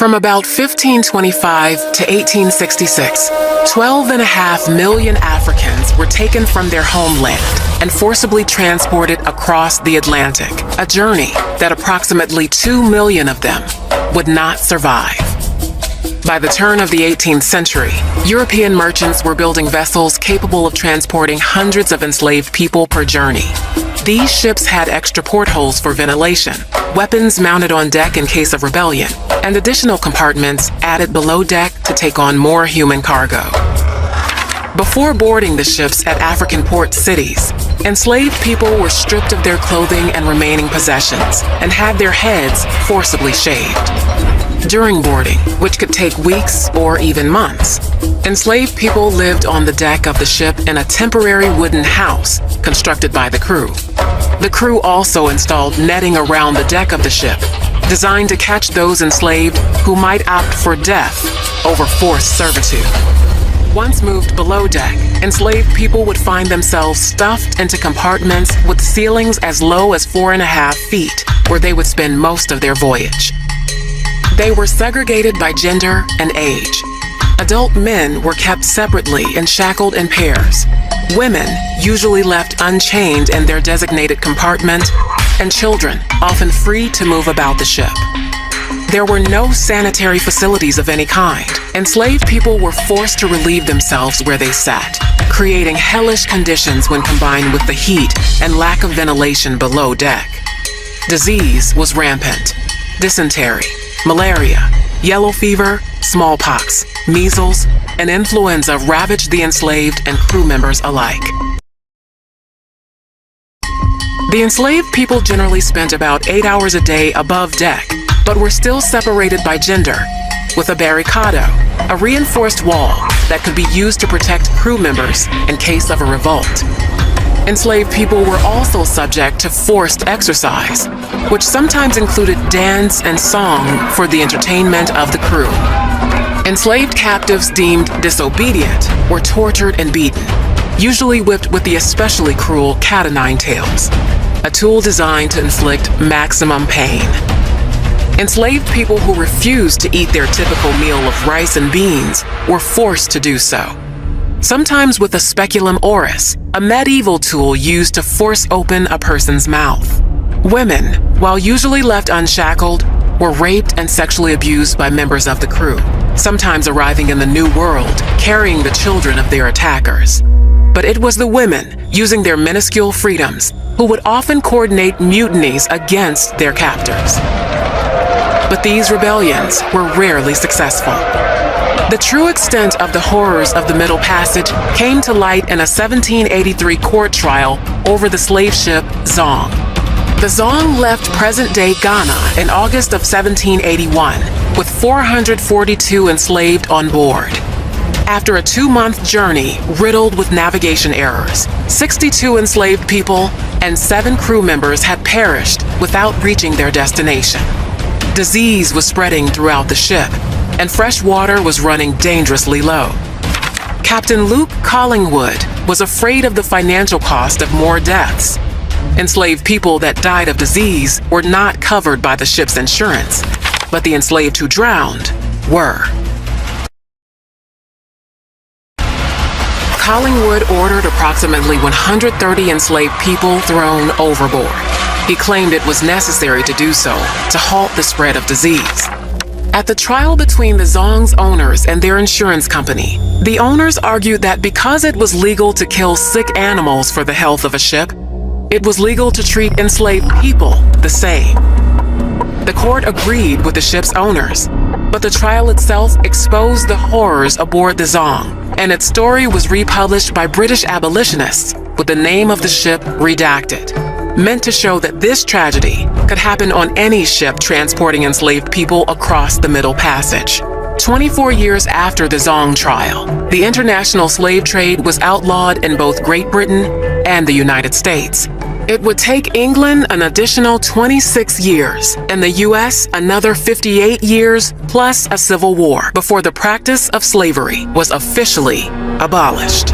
From about 1525 to 1866, 12.5 million Africans were taken from their homeland and forcibly transported across the Atlantic, a journey that approximately 2 million of them would not survive. By the turn of the 18th century, European merchants were building vessels capable of transporting hundreds of enslaved people per journey. These ships had extra portholes for ventilation, weapons mounted on deck in case of rebellion, and additional compartments added below deck to take on more human cargo. Before boarding the ships at African port cities, enslaved people were stripped of their clothing and remaining possessions and had their heads forcibly shaved. During boarding, which could take weeks or even months, enslaved people lived on the deck of the ship in a temporary wooden house constructed by the crew. The crew also installed netting around the deck of the ship, designed to catch those enslaved who might opt for death over forced servitude. Once moved below deck, enslaved people would find themselves stuffed into compartments with ceilings as low as 4.5 feet, where they would spend most of their voyage. They were segregated by gender and age. Adult men were kept separately and shackled in pairs. Women usually left unchained in their designated compartment, and children often free to move about the ship. There were no sanitary facilities of any kind. Enslaved people were forced to relieve themselves where they sat, creating hellish conditions when combined with the heat and lack of ventilation below deck. Disease was rampant. Dysentery, malaria, yellow fever, smallpox, measles, and influenza ravaged the enslaved and crew members alike. The enslaved people generally spent about 8 hours a day above deck, but were still separated by gender, with a barricado, a reinforced wall that could be used to protect crew members in case of a revolt. Enslaved people were also subject to forced exercise, which sometimes included dance and song for the entertainment of the crew. Enslaved captives deemed disobedient were tortured and beaten, usually whipped with the especially cruel cat-o'-nine-tails, a tool designed to inflict maximum pain. Enslaved people who refused to eat their typical meal of rice and beans were forced to do so, sometimes with a speculum oris, a medieval tool used to force open a person's mouth. Women, while usually left unshackled, were raped and sexually abused by members of the crew, sometimes arriving in the New World carrying the children of their attackers. But it was the women, using their minuscule freedoms, who would often coordinate mutinies against their captors. But these rebellions were rarely successful. The true extent of the horrors of the Middle Passage came to light in a 1783 court trial over the slave ship Zong. The Zong left present-day Ghana in August of 1781 with 442 enslaved on board. After a 2-month journey riddled with navigation errors, 62 enslaved people and 7 crew members had perished without reaching their destination. Disease was spreading throughout the ship, and fresh water was running dangerously low. Captain Luke Collingwood was afraid of the financial cost of more deaths. Enslaved people that died of disease were not covered by the ship's insurance, but the enslaved who drowned were. Collingwood ordered approximately 130 enslaved people thrown overboard. He claimed it was necessary to do so to halt the spread of disease. At the trial between the Zong's owners and their insurance company, the owners argued that because it was legal to kill sick animals for the health of a ship, it was legal to treat enslaved people the same. The court agreed with the ship's owners, but the trial itself exposed the horrors aboard the Zong, and its story was republished by British abolitionists with the name of the ship redacted, meant to show that this tragedy could happen on any ship transporting enslaved people across the Middle Passage. 24 years after the Zong trial, the international slave trade was outlawed in both Great Britain and the United States. It would take England an additional 26 years and the US another 58 years plus a civil war before the practice of slavery was officially abolished.